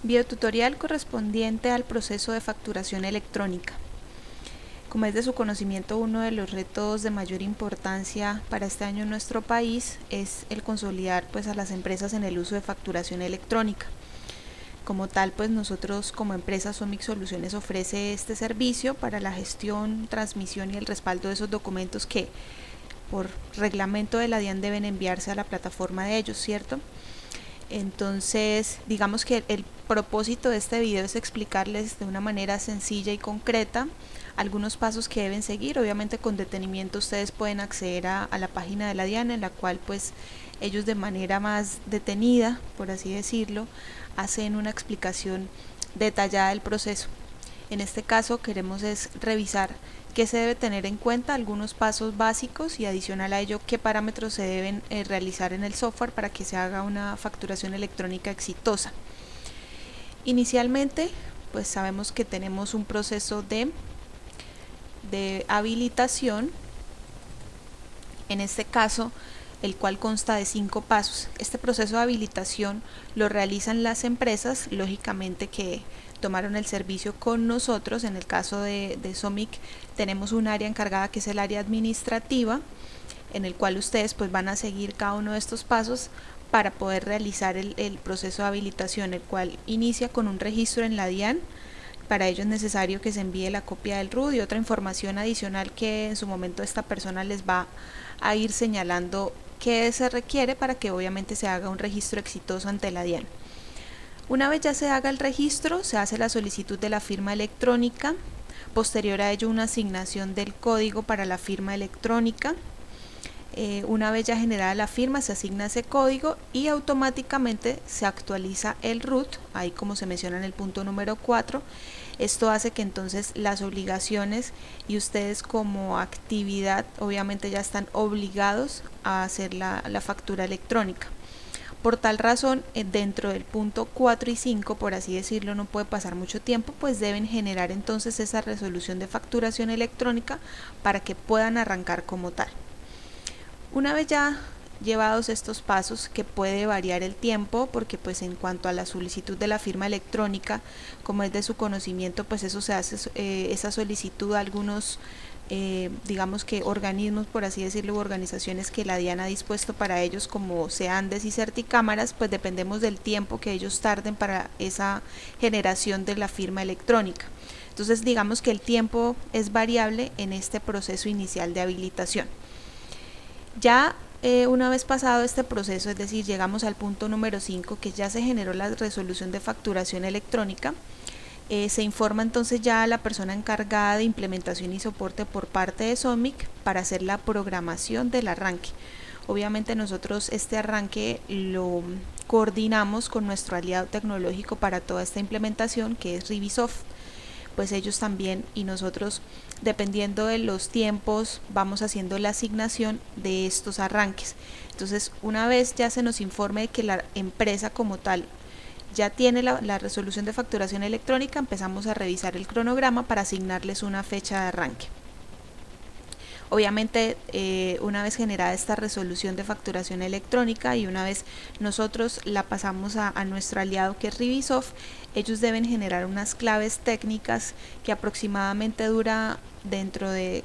Videotutorial correspondiente al proceso de facturación electrónica. Como es de su conocimiento, uno de los retos de mayor importancia para este año en nuestro país es el consolidar a las empresas en el uso de facturación electrónica. Como tal, nosotros como empresa Somic Soluciones ofrece este servicio para la gestión, transmisión y el respaldo de esos documentos que por reglamento de la DIAN deben enviarse a la plataforma de ellos, ¿cierto? Entonces, digamos que el propósito de este video es explicarles de una manera sencilla y concreta algunos pasos que deben seguir. Obviamente con detenimiento ustedes pueden acceder a la página de la DIAN, en la cual ellos de manera más detenida, por así decirlo, hacen una explicación detallada del proceso. En este caso queremos revisar qué se debe tener en cuenta, algunos pasos básicos y adicional a ello qué parámetros se deben realizar en el software para que se haga una facturación electrónica exitosa. Inicialmente sabemos que tenemos un proceso de habilitación, en este caso el cual consta de 5 pasos. Este proceso de habilitación lo realizan las empresas, lógicamente que tomaron el servicio con nosotros. En el caso de Somic tenemos un área encargada que es el área administrativa, en el cual ustedes van a seguir cada uno de estos pasos para poder realizar el proceso de habilitación, el cual inicia con un registro en la DIAN. Para ello es necesario que se envíe la copia del RUT y otra información adicional que en su momento esta persona les va a ir señalando qué se requiere para que obviamente se haga un registro exitoso ante la DIAN. Una vez ya se haga el registro, se hace la solicitud de la firma electrónica, posterior a ello una asignación del código para la firma electrónica. Una vez ya generada la firma, se asigna ese código y automáticamente se actualiza el RUT, ahí como se menciona en el punto número 4. Esto hace que entonces las obligaciones y ustedes como actividad obviamente ya están obligados a hacer la factura electrónica. Por tal razón, dentro del punto 4 y 5, por así decirlo, no puede pasar mucho tiempo, deben generar entonces esa resolución de facturación electrónica para que puedan arrancar como tal. Una vez ya llevados estos pasos, que puede variar el tiempo, porque en cuanto a la solicitud de la firma electrónica, como es de su conocimiento, eso se hace esa solicitud a algunos digamos que organismos, por así decirlo, u organizaciones que la DIAN ha dispuesto para ellos, como Seandes y Certicámaras, dependemos del tiempo que ellos tarden para esa generación de la firma electrónica. Entonces digamos que el tiempo es variable en este proceso inicial de habilitación. Ya una vez pasado este proceso, es decir, llegamos al punto número 5, que ya se generó la resolución de facturación electrónica, se informa entonces ya a la persona encargada de implementación y soporte por parte de Somic para hacer la programación del arranque. Obviamente nosotros este arranque lo coordinamos con nuestro aliado tecnológico para toda esta implementación, que es Rivisoft. Ellos también y nosotros, dependiendo de los tiempos, vamos haciendo la asignación de estos arranques. Entonces, una vez ya se nos informe de que la empresa como tal ya tiene la resolución de facturación electrónica, empezamos a revisar el cronograma para asignarles una fecha de arranque. Obviamente, una vez generada esta resolución de facturación electrónica y una vez nosotros la pasamos a nuestro aliado que es Rivisoft, ellos deben generar unas claves técnicas que aproximadamente dura dentro de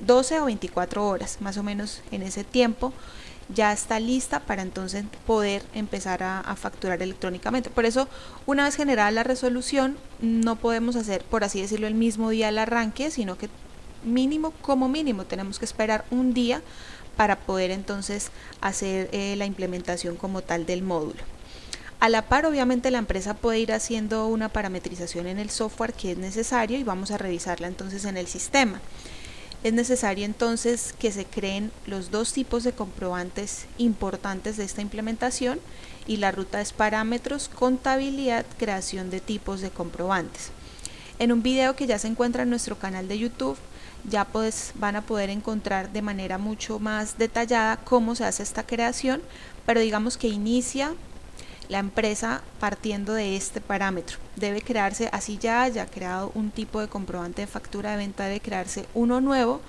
12 o 24 horas, más o menos en ese tiempo ya está lista para entonces poder empezar a facturar electrónicamente. Por eso, una vez generada la resolución, no podemos hacer, por así decirlo, el mismo día el arranque, sino que como mínimo tenemos que esperar un día para poder entonces hacer la implementación como tal del módulo. A la par, obviamente la empresa puede ir haciendo una parametrización en el software que es necesario y vamos a revisarla entonces en el sistema. Es necesario entonces que se creen los dos tipos de comprobantes importantes de esta implementación, y la ruta es parámetros, contabilidad, creación de tipos de comprobantes. En un video que ya se encuentra en nuestro canal de YouTube, ya van a poder encontrar de manera mucho más detallada cómo se hace esta creación, pero digamos que inicia la empresa partiendo de este parámetro. Debe crearse, así ya haya creado un tipo de comprobante de factura de venta, debe crearse uno nuevo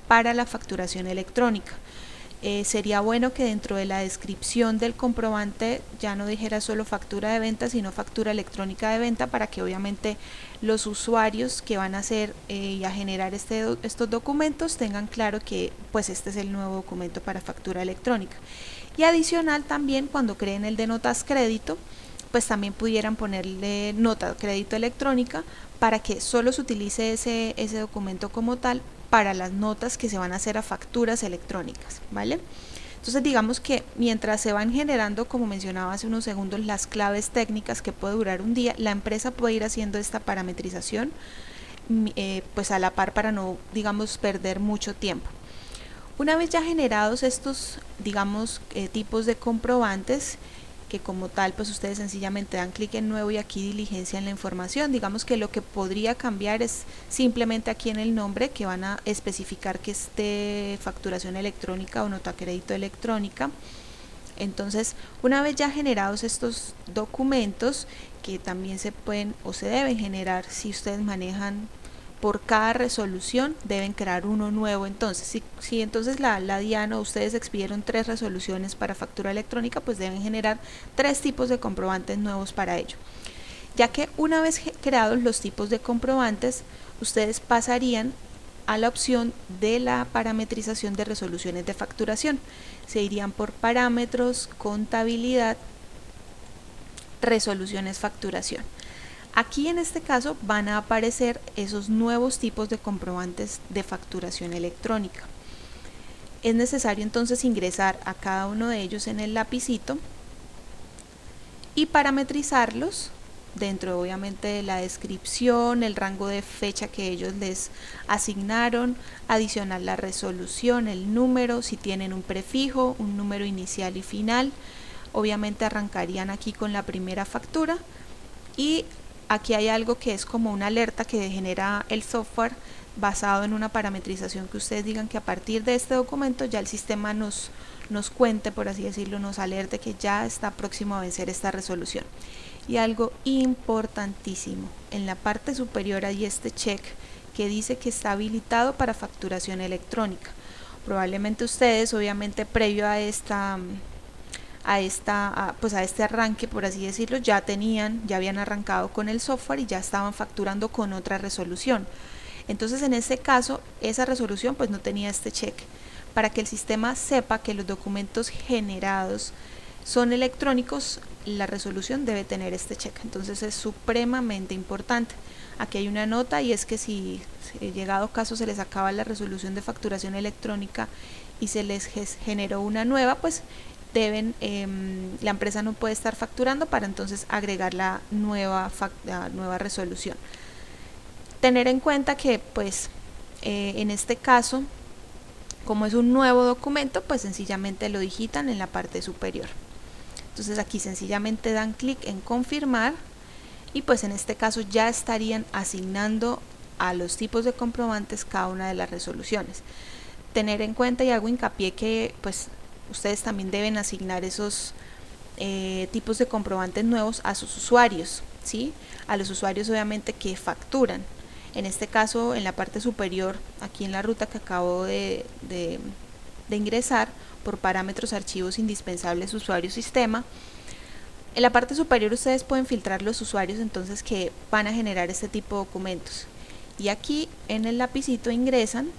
para la facturación electrónica. sería bueno que dentro de la descripción del comprobante ya no dijera solo factura de venta, sino factura electrónica de venta, para que obviamente los usuarios que van a hacer y a generar estos documentos tengan claro que pues este es el nuevo documento para factura electrónica. Y adicional también, cuando creen el de notas crédito, pues también pudieran ponerle nota crédito electrónica para que solo se utilice ese documento como tal para las notas que se van a hacer a facturas electrónicas, ¿vale? Entonces digamos que mientras se van generando, como mencionaba hace unos segundos, las claves técnicas, que puede durar un día, la empresa puede ir haciendo esta parametrización pues a la par, para no, digamos, perder mucho tiempo. Una vez ya generados estos, digamos, tipos de comprobantes, que como tal pues ustedes sencillamente dan clic en nuevo y aquí diligencian la información. Digamos que lo que podría cambiar es simplemente aquí en el nombre, que van a especificar que es de facturación electrónica o nota crédito electrónica. Entonces, una vez ya generados estos documentos, que también se pueden o se deben generar si ustedes manejan por cada resolución, deben crear uno nuevo. Entonces, si entonces la DIAN o ustedes expidieron 3 resoluciones para factura electrónica, pues deben generar 3 tipos de comprobantes nuevos para ello. Ya que una vez creados los tipos de comprobantes, ustedes pasarían a la opción de la parametrización de resoluciones de facturación. Se irían por parámetros, contabilidad, resoluciones facturación. Aquí en este caso van a aparecer esos nuevos tipos de comprobantes de facturación electrónica. Es necesario entonces ingresar a cada uno de ellos en el lapicito y parametrizarlos dentro, obviamente, de la descripción, el rango de fecha que ellos les asignaron, adicionar la resolución, el número, si tienen un prefijo, un número inicial y final. Obviamente arrancarían aquí con la primera factura, y aquí hay algo que es como una alerta que genera el software basado en una parametrización que ustedes digan, que a partir de este documento ya el sistema nos cuente, por así decirlo, nos alerte que ya está próximo a vencer esta resolución. Y algo importantísimo, en la parte superior hay este check que dice que está habilitado para facturación electrónica. Probablemente ustedes, obviamente previo a este arranque, por así decirlo, ya habían arrancado con el software y ya estaban facturando con otra resolución. Entonces en este caso esa resolución pues no tenía este check. Para que el sistema sepa que los documentos generados son electrónicos, la resolución debe tener este check. Entonces es supremamente importante. Aquí hay una nota, y es que si llegado caso se les acaba la resolución de facturación electrónica y se les generó una nueva, pues la empresa no puede estar facturando para entonces agregar la nueva resolución. Tener en cuenta que pues en este caso, como es un nuevo documento, pues sencillamente lo digitan en la parte superior. Entonces aquí sencillamente dan clic en confirmar, y pues en este caso ya estarían asignando a los tipos de comprobantes cada una de las resoluciones. Tener en cuenta, y hago hincapié, que pues ustedes también deben asignar esos tipos de comprobantes nuevos a sus usuarios, ¿sí? A los usuarios obviamente que facturan. En este caso, en la parte superior, aquí en la ruta que acabo de ingresar, por parámetros, archivos indispensables, usuario, sistema, en la parte superior ustedes pueden filtrar los usuarios entonces que van a generar este tipo de documentos, y aquí en el lapicito ingresan,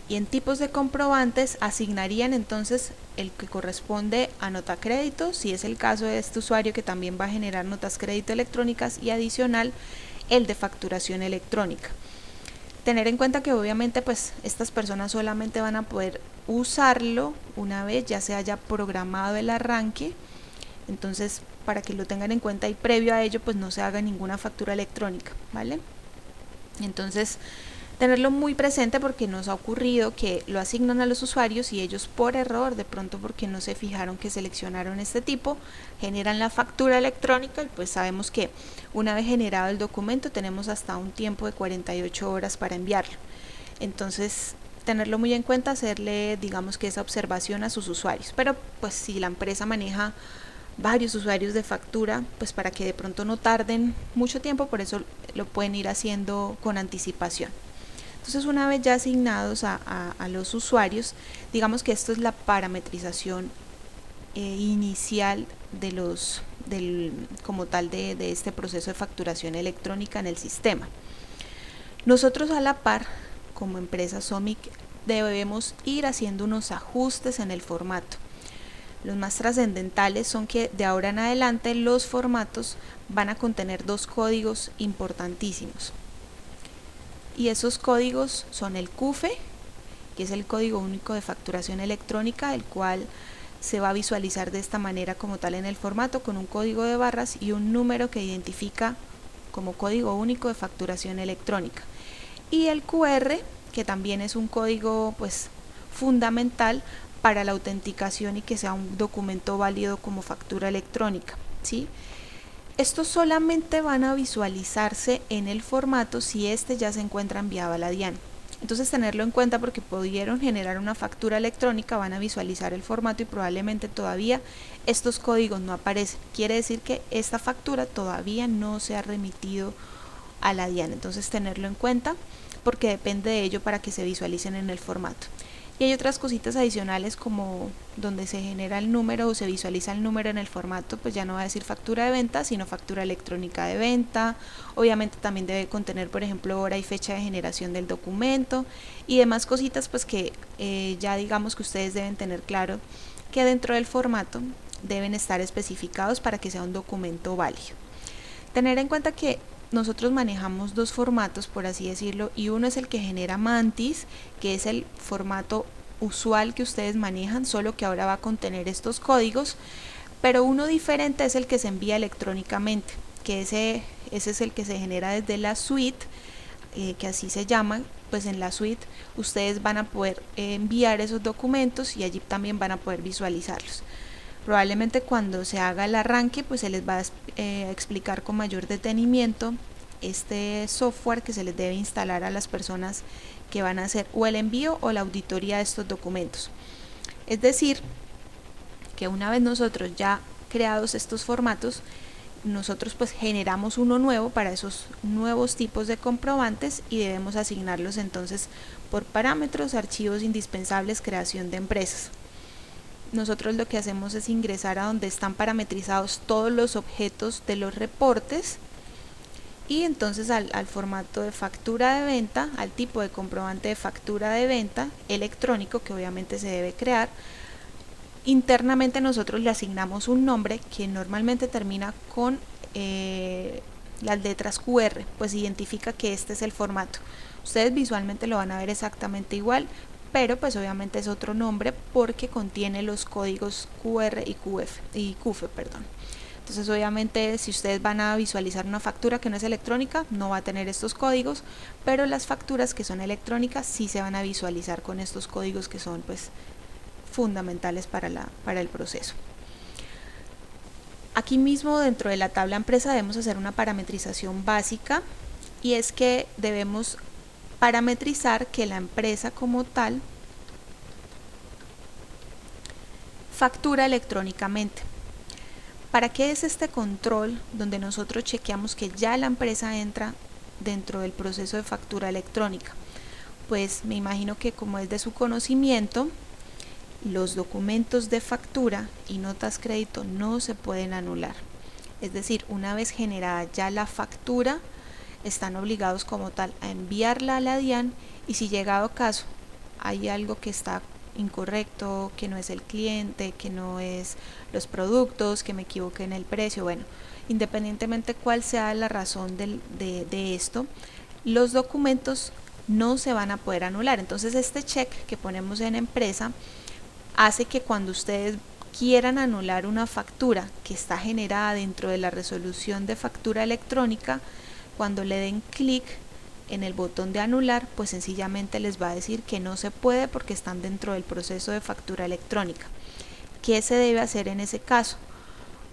y en tipos de comprobantes asignarían entonces el que corresponde a nota crédito, si es el caso de este usuario que también va a generar notas crédito electrónicas, y adicional el de facturación electrónica. Tener en cuenta que obviamente pues estas personas solamente van a poder usarlo una vez ya se haya programado el arranque. Entonces, para que lo tengan en cuenta, y previo a ello pues no se haga ninguna factura electrónica, ¿vale? Entonces, tenerlo muy presente, porque nos ha ocurrido que lo asignan a los usuarios y ellos por error, de pronto porque no se fijaron que seleccionaron este tipo, generan la factura electrónica, y pues sabemos que una vez generado el documento tenemos hasta un tiempo de 48 horas para enviarlo. Entonces tenerlo muy en cuenta, hacerle, digamos, que esa observación a sus usuarios. Pero pues si la empresa maneja varios usuarios de factura, pues para que de pronto no tarden mucho tiempo, por eso lo pueden ir haciendo con anticipación. Entonces, una vez ya asignados a los usuarios, digamos que esto es la parametrización inicial como tal de este proceso de facturación electrónica en el sistema. Nosotros a la par, como empresa SOMIC, debemos ir haciendo unos ajustes en el formato. Los más trascendentales son que de ahora en adelante los formatos van a contener dos códigos importantísimos. Y esos códigos son el CUFE, que es el código único de facturación electrónica, el cual se va a visualizar de esta manera como tal en el formato, con un código de barras y un número que identifica como código único de facturación electrónica. Y el QR, que también es un código pues fundamental para la autenticación y que sea un documento válido como factura electrónica, ¿sí? Estos solamente van a visualizarse en el formato si este ya se encuentra enviado a la DIAN. Entonces tenerlo en cuenta, porque pudieron generar una factura electrónica, van a visualizar el formato y probablemente todavía estos códigos no aparecen. Quiere decir que esta factura todavía no se ha remitido a la DIAN. Entonces tenerlo en cuenta, porque depende de ello para que se visualicen en el formato. Y hay otras cositas adicionales, como donde se genera el número o se visualiza el número en el formato, pues ya no va a decir factura de venta, sino factura electrónica de venta. Obviamente también debe contener, por ejemplo, hora y fecha de generación del documento y demás cositas, pues que ya digamos que ustedes deben tener claro que dentro del formato deben estar especificados para que sea un documento válido. Tener en cuenta que nosotros manejamos dos formatos, por así decirlo, y uno es el que genera Mantis, que es el formato usual que ustedes manejan, solo que ahora va a contener estos códigos, pero uno diferente es el que se envía electrónicamente, que ese es el que se genera desde la suite, que así se llama. Pues en la suite ustedes van a poder enviar esos documentos y allí también van a poder visualizarlos. Probablemente cuando se haga el arranque pues se les va a explicar con mayor detenimiento este software que se les debe instalar a las personas que van a hacer o el envío o la auditoría de estos documentos. Es decir, que una vez nosotros ya creados estos formatos, nosotros pues generamos uno nuevo para esos nuevos tipos de comprobantes y debemos asignarlos entonces por parámetros, archivos indispensables, creación de empresas. Nosotros lo que hacemos es ingresar a donde están parametrizados todos los objetos de los reportes y entonces al formato de factura de venta, al tipo de comprobante de factura de venta electrónico que obviamente se debe crear. Internamente nosotros le asignamos un nombre que normalmente termina con las letras QR, pues identifica que este es el formato. Ustedes visualmente lo van a ver exactamente igual, pero pues obviamente es otro nombre porque contiene los códigos QR y CUFE, perdón. Entonces obviamente si ustedes van a visualizar una factura que no es electrónica, no va a tener estos códigos, pero las facturas que son electrónicas sí se van a visualizar con estos códigos que son pues fundamentales para el proceso. Aquí mismo dentro de la tabla empresa debemos hacer una parametrización básica, y es que debemos parametrizar que la empresa como tal factura electrónicamente. ¿Para qué es este control donde nosotros chequeamos que ya la empresa entra dentro del proceso de factura electrónica? Pues me imagino que, como es de su conocimiento, los documentos de factura y notas crédito no se pueden anular. Es decir, una vez generada ya la factura, están obligados como tal a enviarla a la DIAN, y si llegado caso hay algo que está incorrecto, que no es el cliente, que no es los productos, que me equivoqué en el precio, bueno, independientemente cuál sea la razón de esto, los documentos no se van a poder anular. Entonces este check que ponemos en empresa hace que cuando ustedes quieran anular una factura que está generada dentro de la resolución de factura electrónica, cuando le den clic en el botón de anular, pues sencillamente les va a decir que no se puede porque están dentro del proceso de factura electrónica. ¿Qué se debe hacer en ese caso?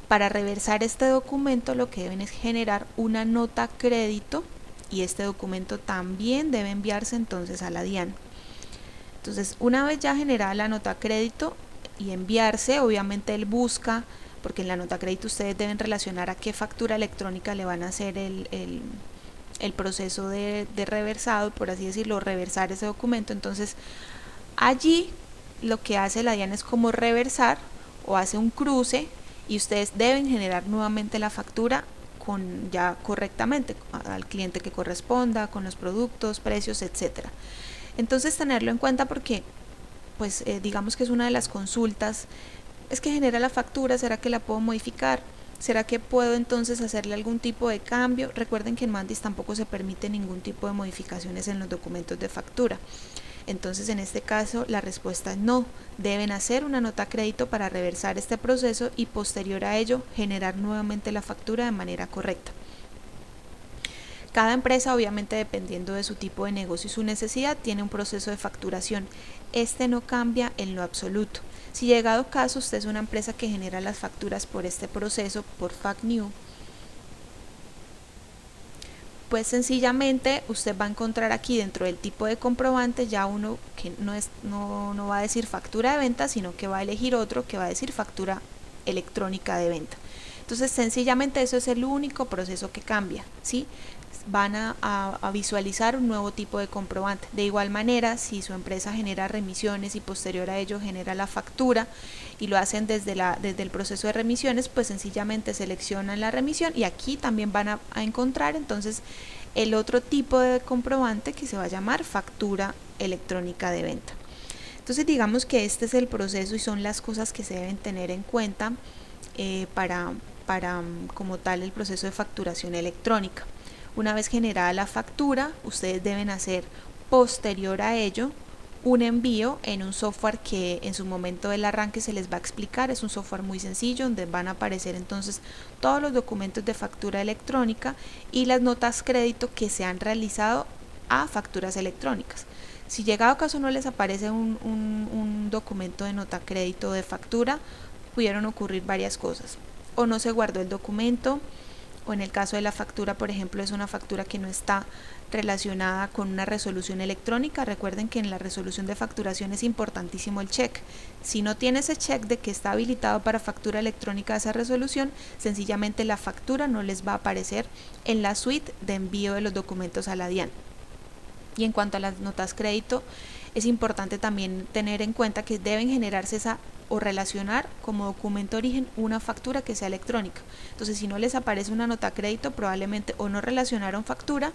Para reversar este documento lo que deben es generar una nota crédito, y este documento también debe enviarse entonces a la DIAN. Entonces, una vez ya generada la nota crédito y enviarse, obviamente él busca, porque en la nota crédito ustedes deben relacionar a qué factura electrónica le van a hacer el proceso de reversado, por así decirlo, reversar ese documento. Entonces allí lo que hace la DIAN es como reversar o hace un cruce y ustedes deben generar nuevamente la factura ya correctamente al cliente que corresponda, con los productos, precios, etcétera. Entonces tenerlo en cuenta porque pues digamos que es una de las consultas, es que genera la factura, ¿será que la puedo modificar? ¿Será que puedo entonces hacerle algún tipo de cambio? Recuerden que en Mandis tampoco se permite ningún tipo de modificaciones en los documentos de factura. Entonces en este caso la respuesta es no, deben hacer una nota a crédito para reversar este proceso y posterior a ello generar nuevamente la factura de manera correcta. Cada empresa, obviamente dependiendo de su tipo de negocio y su necesidad, tiene un proceso de facturación. Este no cambia en lo absoluto. Si llegado caso usted es una empresa que genera las facturas por este proceso, por FactNew, pues sencillamente usted va a encontrar aquí dentro del tipo de comprobante ya uno que no va a decir factura de venta, sino que va a elegir otro que va a decir factura electrónica de venta. Entonces sencillamente eso es el único proceso que cambia, ¿sí? Van a visualizar un nuevo tipo de comprobante. De igual manera, si su empresa genera remisiones y posterior a ello genera la factura y lo hacen desde el proceso de remisiones, pues sencillamente seleccionan la remisión y aquí también van a encontrar entonces el otro tipo de comprobante que se va a llamar factura electrónica de venta. Entonces digamos que este es el proceso y son las cosas que se deben tener en cuenta para como tal el proceso de facturación electrónica. Una vez generada la factura, ustedes deben hacer posterior a ello un envío en un software que en su momento del arranque se les va a explicar. Es un software muy sencillo donde van a aparecer entonces todos los documentos de factura electrónica y las notas crédito que se han realizado a facturas electrónicas. Si llegado caso no les aparece un documento de nota crédito de factura, pudieron ocurrir varias cosas. O no se guardó el documento, o en el caso de la factura, por ejemplo, es una factura que no está relacionada con una resolución electrónica. Recuerden que en la resolución de facturación es importantísimo el check. Si no tiene ese check de que está habilitado para factura electrónica esa resolución, sencillamente la factura no les va a aparecer en la suite de envío de los documentos a la DIAN. Y en cuanto a las notas crédito, es importante también tener en cuenta que deben generarse o relacionar como documento origen una factura que sea electrónica. Entonces si no les aparece una nota crédito, probablemente o no relacionaron factura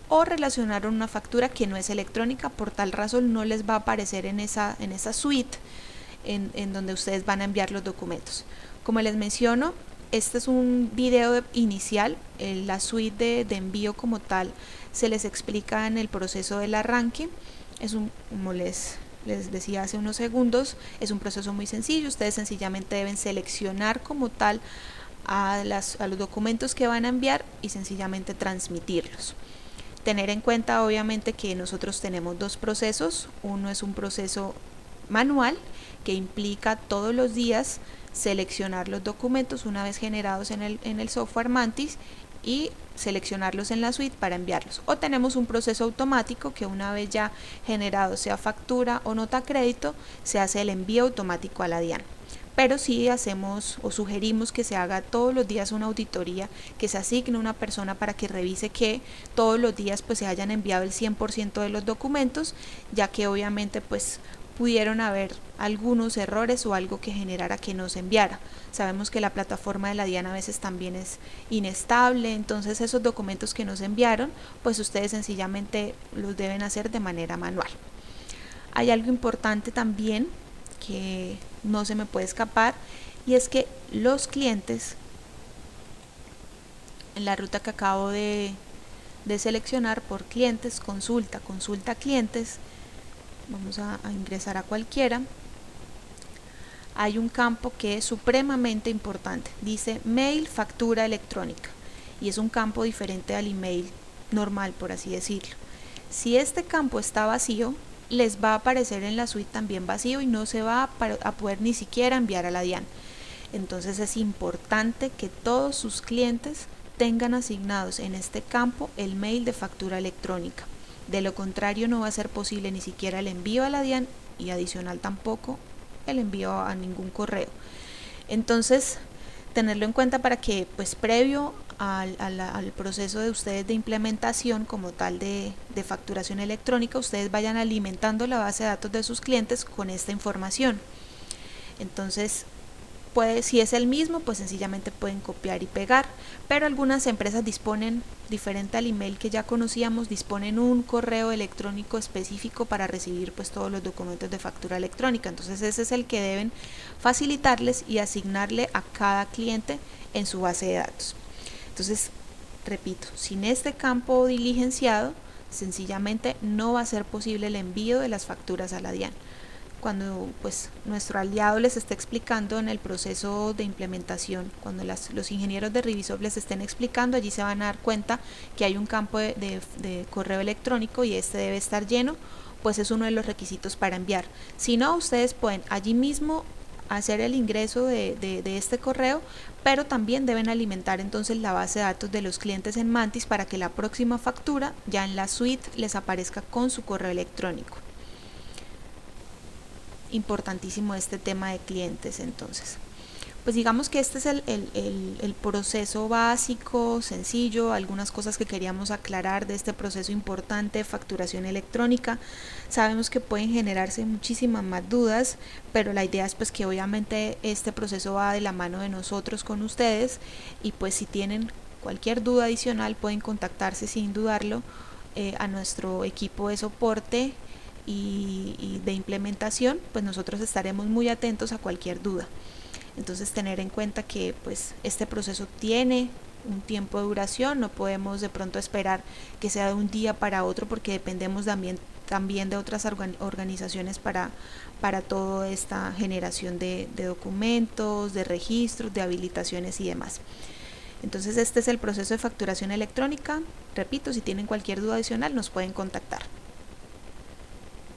o relacionaron una factura que no es electrónica, por tal razón no les va a aparecer en esa suite en donde ustedes van a enviar los documentos. Como les menciono, este es un video inicial, la suite de envío como tal se les explica en el proceso del arranque. Es como les decía hace unos segundos, es un proceso muy sencillo. Ustedes sencillamente deben seleccionar como tal a los documentos que van a enviar y sencillamente transmitirlos. Tener en cuenta obviamente que nosotros tenemos dos procesos. Uno es un proceso manual que implica todos los días seleccionar los documentos una vez generados en el software Mantis y seleccionarlos en la suite para enviarlos. O tenemos un proceso automático que una vez ya generado, sea factura o nota crédito, se hace el envío automático a la DIAN. Pero sí hacemos o sugerimos que se haga todos los días una auditoría, que se asigne una persona para que revise que todos los días pues se hayan enviado el 100% de los documentos, ya que obviamente pues pudieron haber algunos errores o algo que generara que no se enviara. Sabemos que la plataforma de la DIAN a veces también es inestable, entonces esos documentos que nos enviaron, pues ustedes sencillamente los deben hacer de manera manual. Hay algo importante también que no se me puede escapar y es que los clientes, en la ruta que acabo de seleccionar por clientes, consulta clientes, vamos a ingresar a cualquiera. Hay un campo que es supremamente importante, dice mail factura electrónica y es un campo diferente al email normal, por así decirlo. Si este campo está vacío, les va a aparecer en la suite también vacío y no se va a poder ni siquiera enviar a la DIAN. Entonces es importante que todos sus clientes tengan asignados en este campo el mail de factura electrónica. De lo contrario no va a ser posible ni siquiera el envío a la DIAN y adicional tampoco el envío a ningún correo. Entonces tenerlo en cuenta para que pues previo al proceso de ustedes de implementación como tal de facturación electrónica, ustedes vayan alimentando la base de datos de sus clientes con esta información. Entonces, si es el mismo, pues sencillamente pueden copiar y pegar, pero algunas empresas disponen, diferente al email que ya conocíamos, disponen un correo electrónico específico para recibir pues todos los documentos de factura electrónica. Entonces ese es el que deben facilitarles y asignarle a cada cliente en su base de datos. Entonces, repito, sin este campo diligenciado, sencillamente no va a ser posible el envío de las facturas a la DIAN. Cuando pues nuestro aliado les esté explicando en el proceso de implementación, cuando los ingenieros de Revisoft les estén explicando, allí se van a dar cuenta que hay un campo de correo electrónico y este debe estar lleno, pues es uno de los requisitos para enviar. Si no, ustedes pueden allí mismo hacer el ingreso de este correo, pero también deben alimentar entonces la base de datos de los clientes en Mantis para que la próxima factura ya en la suite les aparezca con su correo electrónico. Importantísimo este tema de clientes. Entonces, pues digamos que este es el proceso básico, sencillo, algunas cosas que queríamos aclarar de este proceso importante de facturación electrónica. Sabemos que pueden generarse muchísimas más dudas, pero la idea es pues que obviamente este proceso va de la mano de nosotros con ustedes, y pues si tienen cualquier duda adicional pueden contactarse sin dudarlo a nuestro equipo de soporte y de implementación, pues nosotros estaremos muy atentos a cualquier duda. Entonces tener en cuenta que pues este proceso tiene un tiempo de duración, no podemos de pronto esperar que sea de un día para otro, porque dependemos también de otras organizaciones para toda esta generación de documentos, de registros, de habilitaciones y demás. Entonces este es el proceso de facturación electrónica. Repito, si tienen cualquier duda adicional nos pueden contactar.